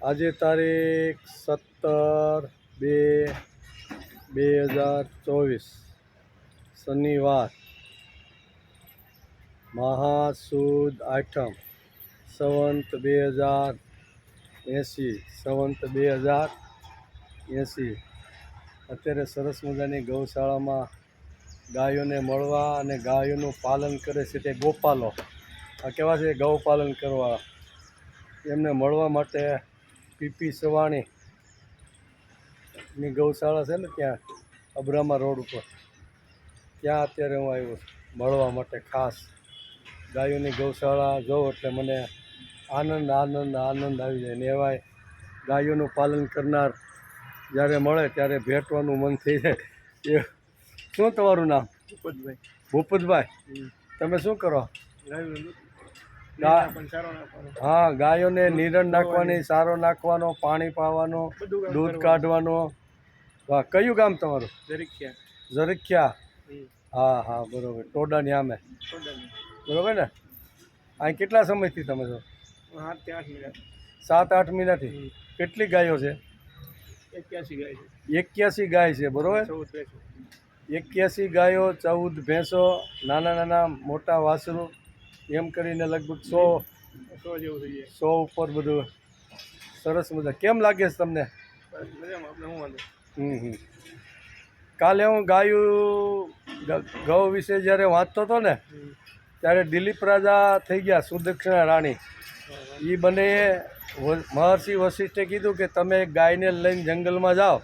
આજે તારીખ 17/2/2024 શનિવાર મહાસુદ આઠમ સંવંત 2080 અત્યારે સરસ મજાની ગૌશાળામાં ગાયોને મળવા અને ગાયોનું પાલન કરે છે તે ગોપાલો આ કેવા છે ગૌપાલન કરવા એમને મળવા માટે પીપી સવાણીની ગૌશાળા છે ને ત્યાં અબ્રામા રોડ ઉપર ત્યાં અત્યારે હું આવ્યો મળવા માટે ખાસ ગાયોની ગૌશાળા જોઉં એટલે મને આનંદ આવી જાય ને એવાય ગાયોનું પાલન કરનાર જ્યારે મળે ત્યારે ભેટવાનું મન થઈ જાય એ શું તમારું નામ? ભૂપતભાઈ તમે શું કરો? હા, ગાયોને નિરણ નાખવાની, સારો નાખવાનો, પાણી પાવાનો, દૂધ કાઢવાનો. વાહ, કયું ગામ તમારું? ઝરખિયા. હા બરોબર, ટોડાની આમે બરોબર ને. અહીં કેટલા સમયથી તમે છો? 7-8 મહિનાથી. કેટલી ગાયો છે? 81 ગાય છે બરોબર. 81 ગાયો, 14 ભેંસો, નાના મોટા વાસરું, એમ કરીને લગભગ 100 ઉપર બધું. સરસ મજા. કેમ લાગે છે તમને? કાલે હું ગૌ વિશે જ્યારે વાંચતો હતો ને ત્યારે દિલીપ રાજા થઈ ગયા સુદક્ષિણા રાણી. એ બંને મહર્ષિ વશિષ્ઠે કીધું કે તમે ગાયને લઈને જંગલમાં જાઓ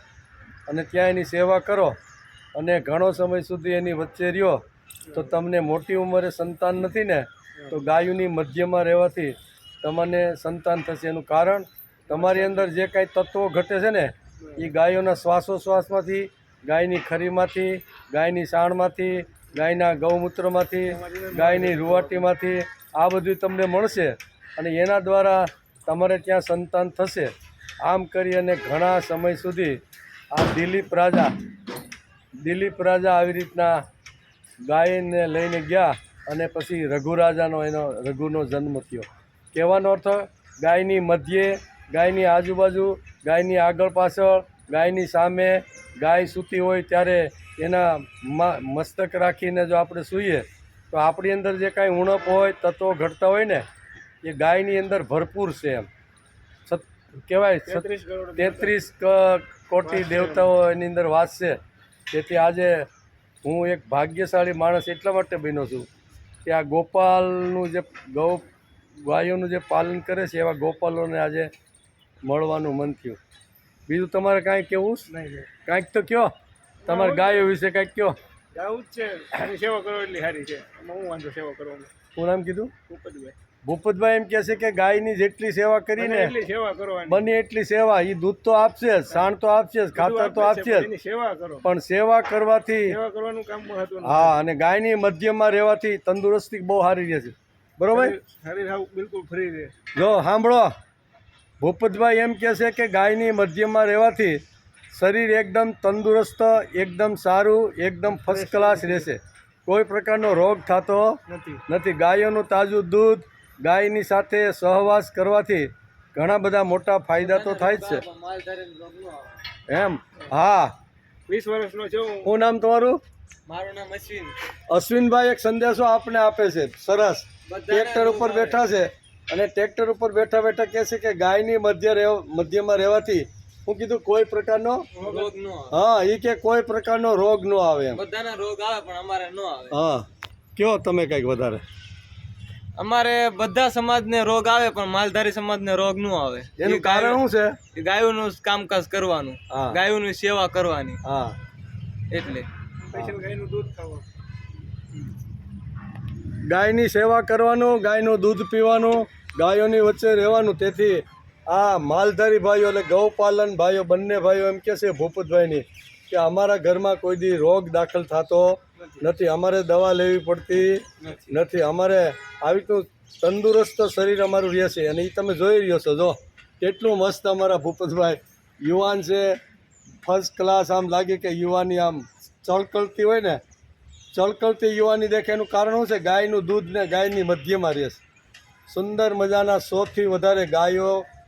અને ત્યાં એની સેવા કરો અને ઘણો સમય સુધી એની વચ્ચે રહ્યો તો તમને મોટી ઉંમરે સંતાન નથી ને તો ગાયોની મધ્યમાં રહેવાથી તમને સંતાન થશે. એનું કારણ તમારી અંદર જે કાંઈ તત્વો ઘટે છે ને એ ગાયોના શ્વાસોશ્વાસમાંથી, ગાયની ખરીમાંથી, ગાયની સાણમાંથી, ગાયના ગૌમૂત્રમાંથી, ગાયની રૂવાટીમાંથી આ બધું તમને મળશે અને એના દ્વારા તમારે ત્યાં સંતાન થશે. આમ કરી અને ઘણા સમય સુધી આ દિલીપ રાજા આવી રીતના ગાયને લઈને ગયા અને પછી રઘુનો જન્મ થયો. કહેવાનો અર્થ ગાયની મધ્યે, ગાયની આજુબાજુ, ગાયની આગળ પાછળ, ગાયની સામે ગાય સૂતી હોય ત્યારે એના મસ્તક રાખીને જો આપણે સૂઈએ તો આપણી અંદર જે કાંઈ ઉણપ હોય, તત્વો ઘટતા હોય ને એ ગાયની અંદર ભરપૂર છે. એમ કહેવાય 33 કોટી દેવતાઓ એની અંદર વાસ છે. તેથી આજે હું એક ભાગ્યશાળી માણસ એટલા માટે બન્યો છું કે આ ગોપાલનું જે ગાયોનું જે પાલન કરે છે એવા ગોપાલોને આજે મળવાનું મન થયું. બીજું તમારે કાંઈ કહેવું? કાંઈક તો કહો, તમારે ગાયો વિશે કાંઈક કહો. ગાવું જ છે, એની સેવા કરો એટલી સારી છે. હું વાંધો સેવા કરવાનું. શું નામ કીધું? ભૂપતભાઈ એમ કહે છે કે ગાયની જેટલી સેવા કરીને એટલી સેવા કરવાની, બને એટલી સેવા. એ દૂધ તો આપશે જ, સાણ તો આપશે જ, ખાતર તો આપશે જ, એની સેવા કરો. પણ સેવા કરવાથી સેવા કરવાનું કામ મહત્વનું. હા, અને ગાયની મધ્યમાં રહેવાથી તંદુરસ્તી બહુ સારી રહે છે બરોબર. શરીર બિલકુલ ફ્રી રહે. જો સાંભળો, ભૂપતભાઈ એમ કહે છે કે ગાયની મધ્યમાં રહેવાથી શરીર એકદમ તંદુરસ્ત, એકદમ સારું, એકદમ ફર્સ્ટ ક્લાસ રહેશે. કોઈ પ્રકારનો રોગ થતો નથી. ગાયોનું તાજું દૂધ, ગાયની સાથે સહવાસ કરવાથી ઘણા બધા મોટા ફાયદા તો થાય જ છે. એમ? હા. 20 વર્ષનો છું. શું નામ તમારું? મારું નામ અશ્વિન. અશ્વિનભાઈ એક સંદેશો આપને આપે છે. સરસ. ટ્રેક્ટર ઉપર બેઠા છે અને ટ્રેક્ટર ઉપર બેઠા કહે છે કે ગાયની મધ્યમાં રહેવાથી હું કીધું કોઈ પ્રકારનો રોગ ન આવે. હા, એ કે કોઈ પ્રકારનો રોગ ન આવે. એમ બધાના રોગ આવે પણ અમારે ન આવે. હા, કયો તમે કંઈક વધારે. અમારે બધા સમાજને રોગ આવે પણ માલધારી સમાજને રોગ ન આવે. એનું કારણ શું છે? ગાયોનું કામકાજ કરવાનું, ગાયોની સેવા કરવાની. હા, એટલે ગાયનું દૂધ ખાવાનું, ગાયની સેવા કરવાનું, ગાયનું દૂધ પીવાનું, ગાયોની વચ્ચે રહેવાનું. તેથી આ માલધારી ભાઈઓ એટલે ગૌપાલન ભાઈઓ, બંને ભાઈઓ એમ કહે છે ભૂપતભાઈની કે અમારા ઘરમાં કોઈ દી રોગ દાખલ થતો નથી, અમારે દવા લેવી પડતી નથી, અમારે આવી રીતનું તંદુરસ્ત શરીર અમારું રહે છે. અને એ તમે જોઈ રહ્યો છો, જો કેટલું મસ્ત અમારા ભૂપતભાઈ યુવાન છે, ફર્સ્ટ ક્લાસ. આમ લાગે કે યુવાની આમ ચળકળતી હોય ને, ચળકળતી યુવાની દેખે. એનું કારણ શું છે? ગાયનું દૂધ ને ગાયની મધ્યમાં રહે છે. સુંદર મજાના 100થી વધારે ગાયો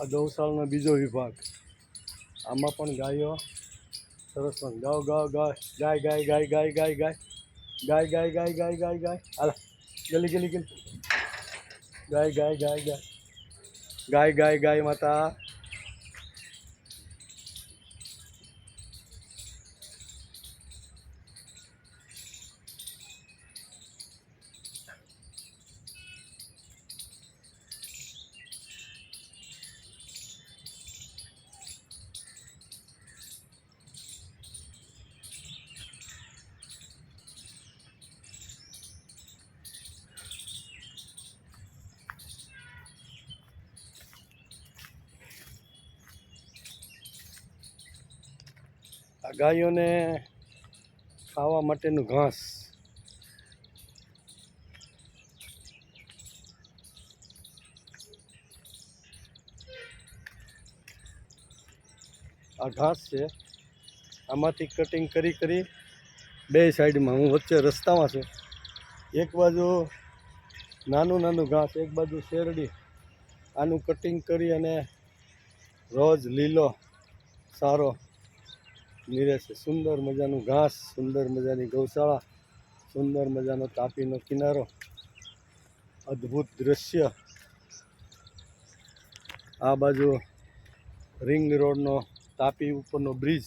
આ ગૌશાળાનો બીજો વિભાગ. આમાં પણ ગાયો સરસ પણ ગાવ ગાવ ગાય ગાય ગાય ગાય ગાય ગાય ગાય ગાય ગાય ગાય ગાય ગાય હાલ ગલી ગલી ગલી ગાય ગાય ગાય ગાય ગાય ગાય ગાય માતા. આ ગાયોને ખાવા માટેનું ઘાસ. આ ઘાસ છે. આમાંથી કટિંગ કરી બે સાઈડમાં, હું વચ્ચે રસ્તામાં છું. એક બાજુ નાનું નાનું ઘાસ, એક બાજુ શેરડી. આનું કટિંગ કરી અને રોજ લીલો સારો નીરે છે. સુંદર મજાનું ઘાસ, સુંદર મજાની ગૌશાળા, સુંદર મજાનો તાપીનો કિનારો, અદ્ભુત દૃશ્ય. આ બાજુ રિંગ રોડનો તાપી ઉપરનો બ્રિજ,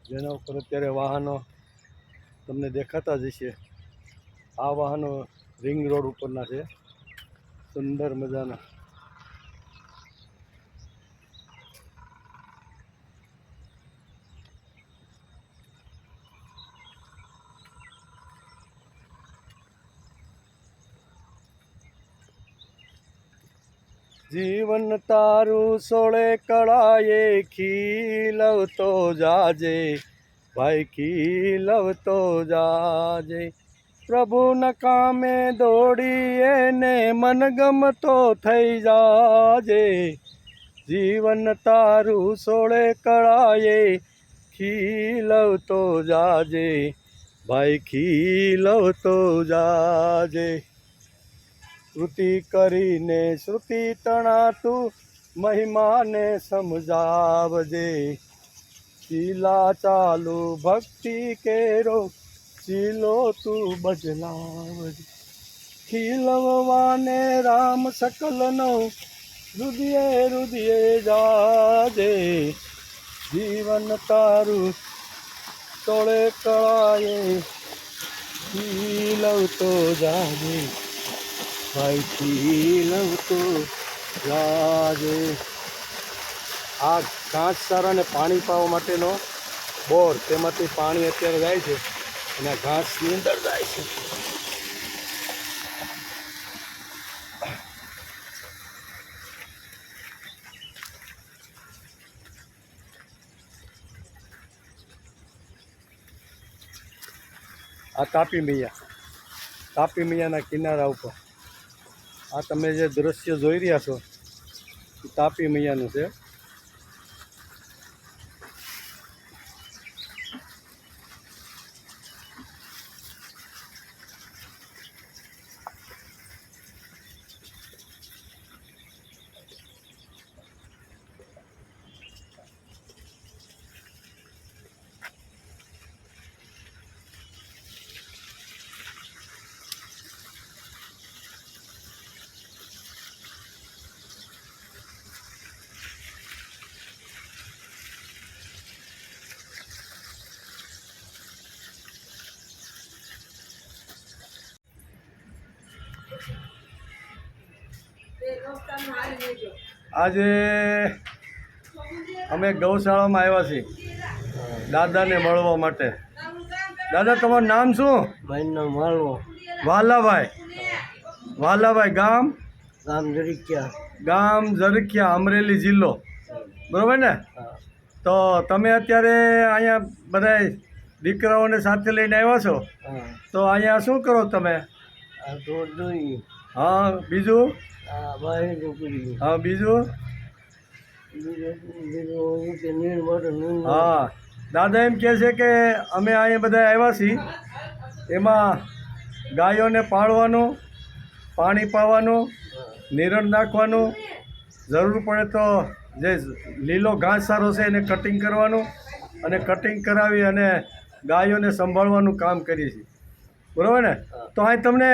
જેના ઉપર અત્યારે વાહનો તમને દેખાતા જ હશે. આ વાહનો રિંગ રોડ ઉપરના છે, સુંદર મજાના. જીવન તારું સોળે કળાએ ખીલવતો જાજે, ભાઈ ખીલવતો જાજે. પ્રભુના કામે દોડીએ ને મનગમતો થઈ જાજે. જીવન તારું સોળે કળાએ ખીલવતો જાજે, ભાઈ ખીલવતો જાજે. શ્રુતિ કરીને શ્રુતિ તણાતું મહિમાને સમજાવજે. શીલા ચાલુ ભક્તિ કેરો શીલો તું બદલાવજે. ખીલવવાને રામ સકલનો રુદિયે રુદિયે જાજે. જીવન તારું તોળે કળાએ ખીલવતો જાજે, ભાઈ ખીલવતો જાજે. આ ઘાસચારાને પાણી પાવા માટેનો બોર, તેમાંથી પાણી અત્યારે જાય છે અને આ ઘાસની અંદર જાય છે. આ તાપી મૈયાના કિનારા ઉપર આ તમે જે દૃશ્ય જોઈ રહ્યા છો એ તાપી મૈયાનું છે. આજે અમે ગૌશાળામાં આવ્યા છીએ દાદાને મળવા માટે. દાદા, તમારું નામ શું? મારું નામ માળવો. વાલાભાઈ ગામ? ગામ જરીક્યા. ગામ ઝરખિયા, અમરેલી જિલ્લો, બરાબર ને? તો તમે અત્યારે અહીંયા બધા દીકરાઓને સાથે લઈને આવ્યા છો, તો અહીંયા શું કરો તમે? હા, બીજું? હા, બીજું? હા, દાદા એમ કહે છે કે અમે અહીંયા બધા આવ્યા છીએ, એમાં ગાયોને પાળવાનું, પાણી પાવાનું, નિરણ નાખવાનું, જરૂર પડે તો જે લીલો ઘાસચારો છે એને કટિંગ કરવાનું અને કટિંગ કરાવી અને ગાયોને સંભાળવાનું કામ કરીએ છીએ, બરાબર ને? તો અહીં તમને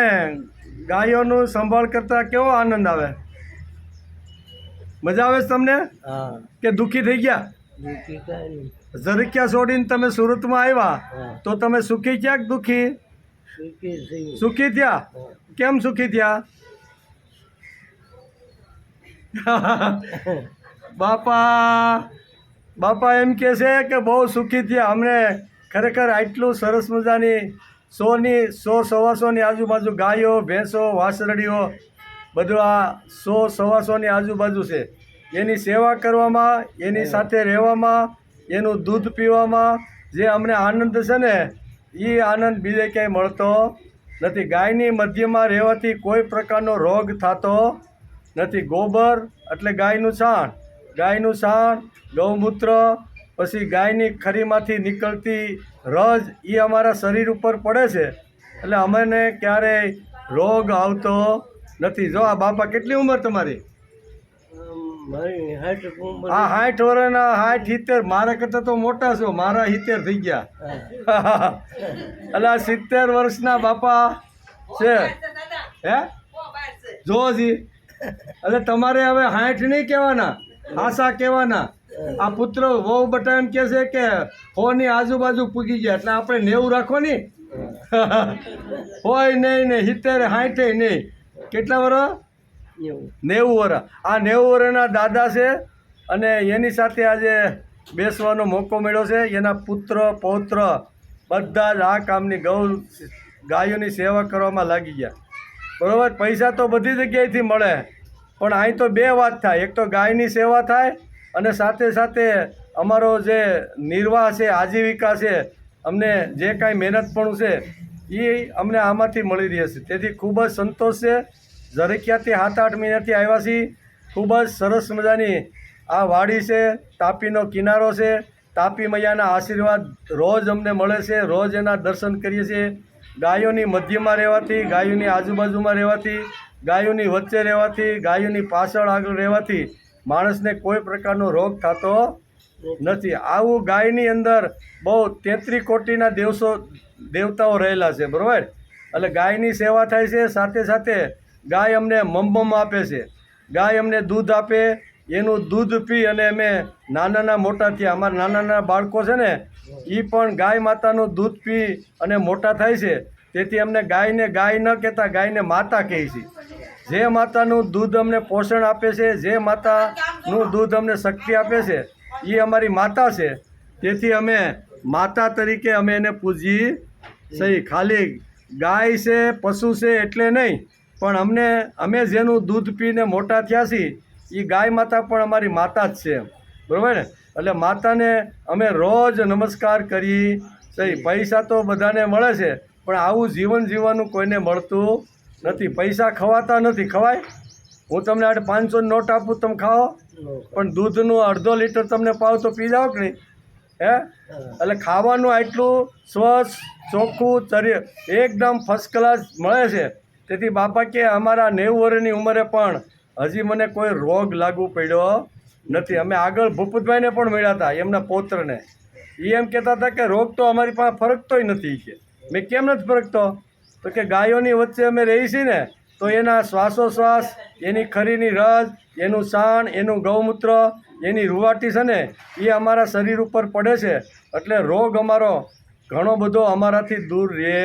ગાયોનું સંભાળ કરતાં કેવો આનંદ આવે? મજા આવે છે તમને હા કે દુઃખી થઈ ગયા? દુઃખી કાંઈ નહીં. ઝરીક્યા છોડીને તમે સુરતમાં આવ્યા હા. તો તમે સુખી થયા કે દુઃખી? સુખી થઈ. સુખી થયા. કેમ સુખી થયા? બાપા એમ કહે છે કે બહુ સુખી થયા. અમને ખરેખર આટલું સરસ મજાની 100-125 આજુબાજુ ગાયો, ભેંસો, વાસરડીઓ બધું આ 100-125 આજુબાજુ છે. એની સેવા કરવામાં, એની સાથે રહેવામાં, એનું દૂધ પીવામાં જે અમને આનંદ છે ને એ આનંદ બીજે ક્યાંય મળતો નથી. ગાયની મધ્યમાં રહેવાથી કોઈ પ્રકારનો રોગ થતો નથી. ગોબર એટલે ગાયનું છાણ, ગૌમૂત્ર, પછી ગાયની ખરીમાંથી નીકળતી રજ એ અમારા શરીર ઉપર પડે છે એટલે અમને ક્યારેય રોગ આવતો નથી. જો આ બાપા, કેટલી ઉંમર તમારી? મારી 60 ઉંમર. આ 60 વર્ષના 60-70 મારા કરતાં તો મોટા છો. મારા 70 થઈ ગયા. એટલે આ 70 વર્ષના બાપા છે. હે જોજી, એટલે તમારે હવે 60 નહીં કહેવાના, આશા કહેવાના. આ પુત્ર વહુ બટા એમ કહે છે કે 100 ની આજુબાજુ પૂગી ગયા એટલે આપણે 90 રાખો ને. હોય નહીં 70-60 નહીં. કેટલા વર્ષ? 90 વર્ષ. આ 90 વર્ષના દાદા છે અને એની સાથે આજે બેસવાનો મોકો મળ્યો છે. એના પુત્ર પૌત્ર બધા જ આ કામની ગાયોની સેવા કરવામાં લાગી ગયા, બરાબર? પૈસા તો બધી જગ્યાએથી મળે પણ અહીં તો બે વાત થાય. એક તો ગાયની સેવા થાય અને સાથે સાથે અમારો જે નિર્વાહ છે, આજીવિકા છે, અમને જે કાંઈ મહેનતપણું છે એ અમને આમાંથી મળી રહે છે. તેથી ખૂબ જ સંતોષ છે. ઝરીક્યાથી 7-8 મહિનાથી આવ્યા છીએ. ખૂબ જ સરસ મજાની આ વાડી છે, તાપીનો કિનારો છે. તાપી મૈયાના આશીર્વાદ રોજ અમને મળે છે, રોજ એના દર્શન કરીએ છીએ. ગાયોની મધ્યમાં રહેવાથી, ગાયોની આજુબાજુમાં રહેવાથી, ગાયોની વચ્ચે રહેવાથી, ગાયોની પાછળ આગળ રહેવાથી માણસને કોઈ પ્રકારનો રોગ થતો નથી. આવું ગાયની અંદર બહુ 33 કોટીના દેવતાઓ રહેલા છે, બરાબર? એટલે ગાયની સેવા થાય છે. સાથે સાથે ગાય અમને મમ આપે છે. ગાય અમને દૂધ આપે. એનું દૂધ પી અને અમે નાના મોટા થયા. અમારા નાના બાળકો છે ને એ પણ ગાય માતાનું દૂધ પી અને મોટા થાય છે. તેથી અમને ગાયને ગાય ન કહેતા, ગાયને માતા કહે છે. જે માતાનું દૂધ અમને પોષણ આપે છે, જે માતાનું દૂધ અમને શક્તિ આપે છે એ અમારી માતા છે. તેથી અમે માતા તરીકે અમે એને પૂજીએ સહી. ખાલી ગાય છે, પશુ છે એટલે નહીં, પણ અમે જેનું દૂધ પીને મોટા થયા છીએ એ ગાય માતા પણ અમારી માતા જ છે, બરાબર ને? એટલે માતાને અમે રોજ નમસ્કાર કરી સહી. પૈસા તો બધાને મળે છે પણ આવું જીવન જીવવાનું કોઈને મળતું નથી. પૈસા ખવાતા નથી. ખવાય? હું તમને 500 નોટ આપું, તમે ખાઓ? પણ દૂધનું 1/2 લીટર તમને પાવ તો પી જાઓ કે નહીં? હે? એટલે ખાવાનું આટલું સ્વચ્છ, ચોખ્ખું, એકદમ ફર્સ્ટ ક્લાસ મળે છે. તેથી બાપા કે અમારા 90 વર્ષની ઉંમરે પણ હજી મને કોઈ રોગ લાગુ પડ્યો નથી. અમે આગળ ભૂપતભાઈને પણ મળ્યા હતા, એમના પૌત્રને. એ એમ કહેતા હતા કે રોગ તો અમારી પાસે ફરકતોય નથી. કે મેં કેમ નથી ફરકતો? તો કે ગાયોની વચ્ચે અમે રહી છીએ ને તો એના શ્વાસોશ્વાસ, એની ખરીની રજ, એનું છાણ, એનું ગૌમૂત્ર, એની રૂવાટી છે ને એ અમારા શરીર ઉપર પડે છે એટલે રોગ અમારો ઘણો બધો અમારાથી દૂર રહે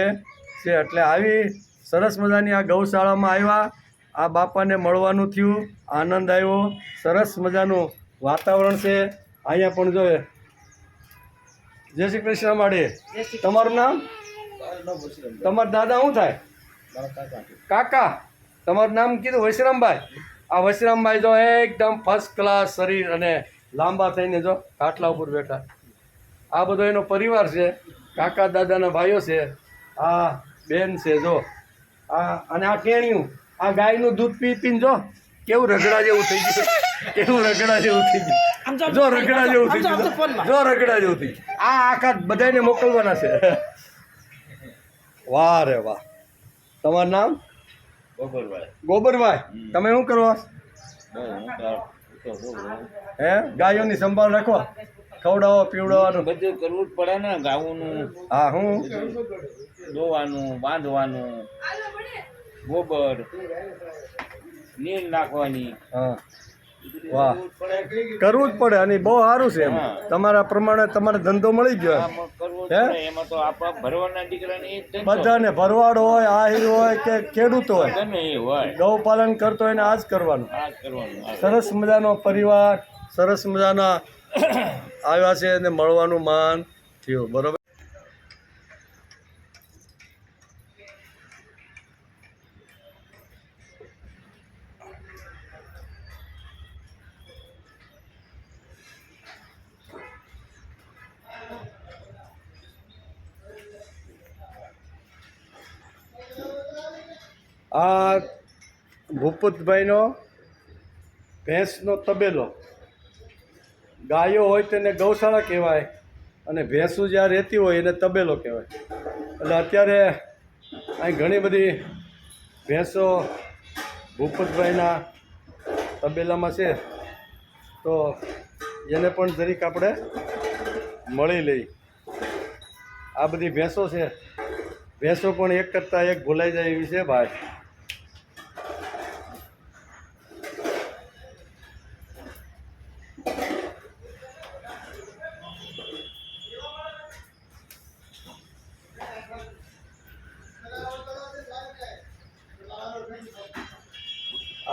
છે. એટલે આવી સરસ મજાની આ ગૌશાળામાં આવ્યા, આ બાપાને મળવાનું થયું, આનંદ આવ્યો. સરસ મજાનું વાતાવરણ છે અહીંયા પણ જોઈએ. જય શ્રી કૃષ્ણ માડી. તમારું નામ? તમારા દાદા શું થાય? કાકા. તમારું નામ કીધું વૈશ્રામભાઈ. આ વૈશ્રામભાઈ જો એકદમ ફર્સ્ટ ક્લાસ શરીર અને લાંબા થઈને જો ખાટલા ઉપર બેઠા. આ બધો એનો પરિવાર છે, કાકા દાદાના ભાઈઓ છે, આ બેન છે જો આ, અને આ ટેણિયું આ ગાયનું દૂધ પીને જો કેવું રગડા જેવું થઈ ગયું, કેવું રગડા જેવું થઈ ગયું, જો રગડા જેવું થઈ ગયું, જો રગડા જેવું થઈ ગયું. આ આખા બધાને મોકલવાના છે. વાહ રે વાહ. તમારું નામ? ગોબરભાઈ. તમે શું કરો? હે ગાયોની સંભાળ રાખો, ખવડાવો પીવડાવવાનું બધું કરવું જ પડે ને, ગાવાનું, હા હું દોવાનું, બાંધવાનું, ગોબર, નીર નાખવાની, હા વાહ કરવું જ પડે અને બહુ સારું છે એમ. તમારા પ્રમાણે તમારે ધંધો મળી ગયો એમ. આમાં કરવું જ હે? પડે. એમાં તો આપણા ભરવાના દીકરાને એ જ ધંધો. બધાને ભરવાડ હોય આહિર હોય કે ખેડૂત હોય ગમે એ હોય ગૌપાલન કરતો હોય એને આ જ કરવાનું. આ જ કરવાનું. આ સરસ મજાનો પરિવાર સરસ મજાના આવ્યા છે અને મળવાનું માન થયું બરોબર. આ ભૂપતભાઈનો ભેંસનો તબેલો. ગાયો હોય તેને ગૌશાળા કહેવાય અને ભેંસું જ્યાં રહેતી હોય એને તબેલો કહેવાય. એટલે અત્યારે અહીં ઘણી બધી ભેંસો ભૂપતભાઈના તબેલામાં છે, તો એને પણ જરીક આપણે મળી લઈ. આ બધી ભેંસો છે, ભેંસો પણ એક કરતાં એક ભૂલાઈ જાય એવી છે ભાઈ.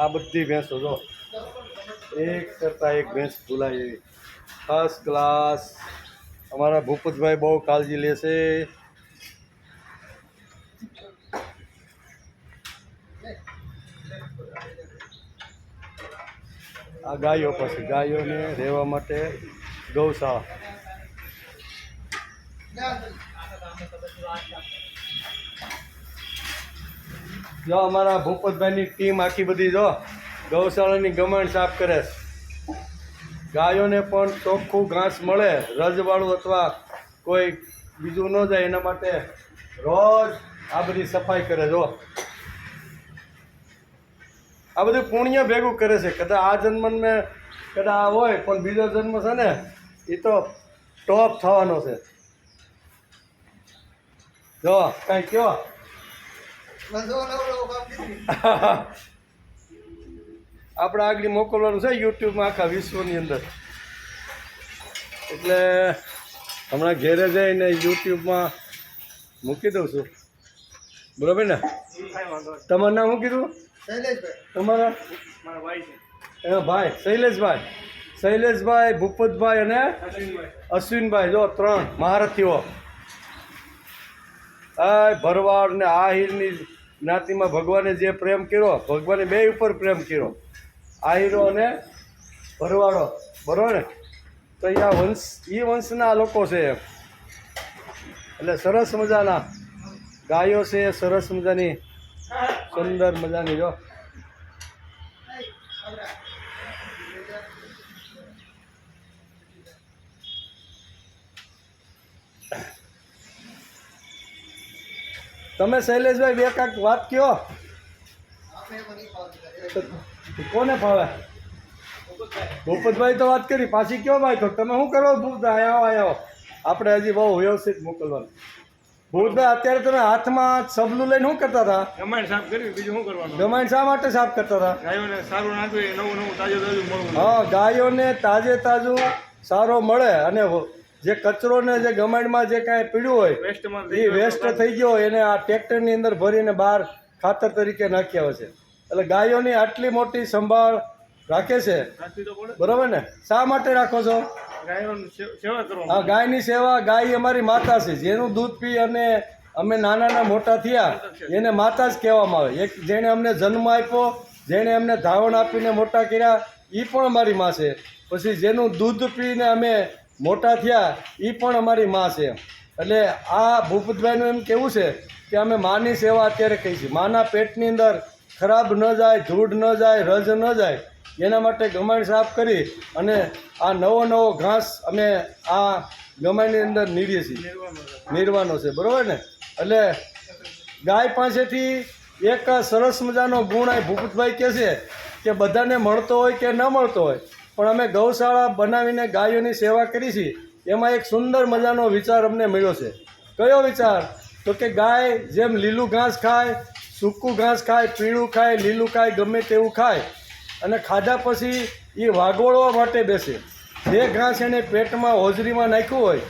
આ બધી ભેંસો જો એક કરતાં એક ભેંસ ભૂલાય એવી ફર્સ્ટ ક્લાસ. અમારા ભૂપતભાઈ બહુ કાળજી લે છે. આ ગાયો પછી ગાયોને રહેવા માટે ગૌશાળા. જો અમારા ભૂપતભાઈની ટીમ આખી બધી જો ગૌશાળાની ગમાણ સાફ કરે છે. ગાયોને પણ ચોખ્ખું ઘાસ મળે રજવાળું અથવા કોઈ બીજું ન જાય એના માટે રોજ આ બધી સફાઈ કરે. જો આ બધું પુણ્ય ભેગું કરે છે. કદાચ આ જન્મને કદાચ આ હોય પણ બીજો જન્મ છે ને એ તો ટોપ થવાનો છે. જો કાંઈ કયો આપણે આગળ મોકલવાનું છે યુટ્યુબમાં આખા વિશ્વની અંદર. એટલે હમણાં ઘેરે જઈને યુટ્યુબમાં મૂકી દઉં છું બરાબર ને. તમારું નામ શું કીધું? તમારા ભાઈ શૈલેષભાઈ ભૂપતભાઈ અને અશ્વિનભાઈ જો 3 મહારથીઓ. આ ભરવાડ ને આહિરની જ્ઞાતિમાં ભગવાને જે પ્રેમ કર્યો ભગવાને બે ઉપર પ્રેમ કર્યો, આહિરો અને ભરવાડો બરોબર ને. તો એ વંશના લોકો છે એમ. એટલે સરસ મજાના ગાયો છે, સરસ મજાની સુંદર મજાની જો. તમે શૈલેષભાઈ બે કાંઈક વાત કયો. કોને ફાવે? ભૂપતભાઈ તો વાત કરી પાછી કયો ભાઈ. તો તમે શું કરો ભૂપતભાઈ? આવો આપણે હજી બહુ વ્યવસ્થિત મોકલવાનું. ભૂપતભાઈ અત્યારે તમે હાથમાં સબલું લઈને શું કરતા હતા? ગમાણ સાફ કરવી, બીજું શું કરવાનું? ગમાણ શા માટે સાફ કરતા હતા? ગાયોને સારું નાખવી, નવું નવું તાજું તાજું મળવું. હા, ગાયોને તાજે તાજું સારો મળે અને જે કચરો ને જે ગમાણમાં જે કાંઈ પીડ્યું હોય વેસ્ટમાં એ વેસ્ટ થઈ ગયો એને આ ટ્રેક્ટરની અંદર ભરીને બહાર ખાતર તરીકે નાખી આવે છે. એટલે ગાયોની આટલી મોટી સંભાળ રાખે છે બરાબર ને. શા માટે રાખો છો? સેવા કરો. હા, ગાયની સેવા. ગાય અમારી માતા છે. જેનું દૂધ પી અને અમે નાના મોટા થયા એને માતા જ કહેવામાં આવે. એક જેણે અમને જન્મ આપ્યો, જેણે અમને ધાવણ આપીને મોટા કર્યા એ પણ અમારી માં છે. પછી જેનું દૂધ પીને અમે મોટા થયા એ પણ અમારી માં છે. એટલે આ ભૂપતભાઈનું એમ કેવું છે કે અમે માની સેવા અત્યારે કહી છીએ. માના પેટની અંદર ખરાબ ન જાય, ધૂળ ન જાય, રજ ન જાય એના માટે ગમાણ સાફ કરી અને આ નવો ઘાસ અમે આ ગમાણની અંદર નીરીએ છીએ, નીરવાનો છે બરાબર ને. એટલે ગાય પાસેથી એક સરસ મજાનો ગુણ આ ભૂપતભાઈ કહે છે કે બધાને મળતો હોય કે ન મળતો હોય પણ અમે ગૌશાળા બનાવીને ગાયોની સેવા કરી છે એમાં એક સુંદર મજાનો વિચાર અમને મળ્યો છે. કયો વિચાર? તો કે ગાય જેમ લીલું ઘાસ ખાય, સૂકું ઘાસ ખાય, પીળું ખાય, લીલું ખાય, ગમે તેવું ખાય અને ખાધા પછી એ વાગોળવા માટે બેસે. જે ઘાસ એને પેટમાં હોજરીમાં નાખ્યું હોય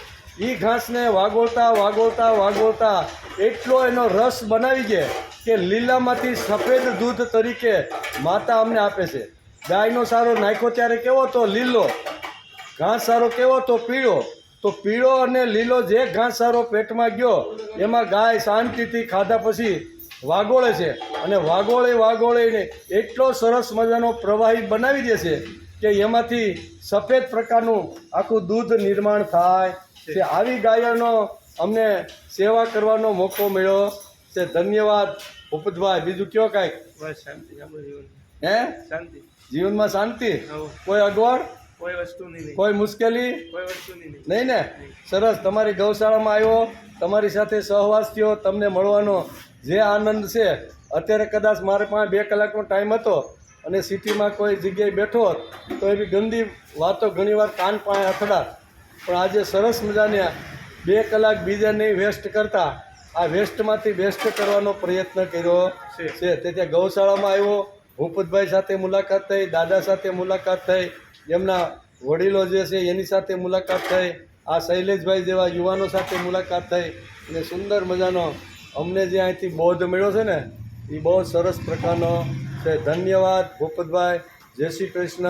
એ ઘાસને વાગોળતા વાગોળતા વાગોળતા એટલો એનો રસ બનાવી દે કે લીલામાંથી સફેદ દૂધ તરીકે માતા અમને આપે છે. ગાયનો સારો નાખ્યો ત્યારે કેવો તો લીલો, ઘાસ સારો કેવો તો પીળો. તો પીળો અને લીલો જે ઘાસ સારો પેટમાં ગયો એમાં ગાય શાંતિથી ખાધા પછી વાગોળે છે અને વાગોળીને એટલો સરસ મજાનો પ્રવાહી બનાવી દે છે કે એમાંથી સફેદ પ્રકારનું આખું દૂધ નિર્માણ થાય છે. આવી ગાયોનો અમને સેવા કરવાનો મોકો મળ્યો છે. ધન્યવાદ ભૂપતભાઈ. બીજું કયો કાંઈક? બસ શાંતિ, આપણું જીવન હે શાંતિ, જીવનમાં શાંતિ? હવ. કોઈ અગવડ, કોઈ વસ્તુની નહીં, કોઈ મુશ્કેલી કોઈ વસ્તુની નહીં. નહીં ને? સરસ. તમારી ગૌશાળામાં આવ્યો, તમારી સાથે સહવાસ થયો, તમને મળવાનો જે આનંદ છે. અત્યારે કદાચ મારે પાસે 2 કલાકનો ટાઈમ હતો અને સિટીમાં કોઈ જગ્યાએ બેઠો હોત તો એવી ગંદી વાતો ઘણીવાર કાન પાસે અથડાત, પણ આજે સરસ મજાને 2 કલાક બીજાને વેસ્ટ કરતા આ વેસ્ટમાંથી બેસ્ટ કરવાનો પ્રયત્ન કર્યો છે. તેથી ગૌશાળામાં આવ્યો, ભૂપતભાઈ સાથે મુલાકાત થઈ, દાદા સાથે મુલાકાત થઈ, એમના વડીલો જે છે એની સાથે મુલાકાત થઈ, આ શૈલેષભાઈ જેવા યુવાનો સાથે મુલાકાત થઈ અને સુંદર મજાનો અમને જે અહીંથી બોધ મળ્યો છે ને એ બહુ સરસ પ્રકારનો છે. ધન્યવાદ ભૂપતભાઈ. જય શ્રી કૃષ્ણ.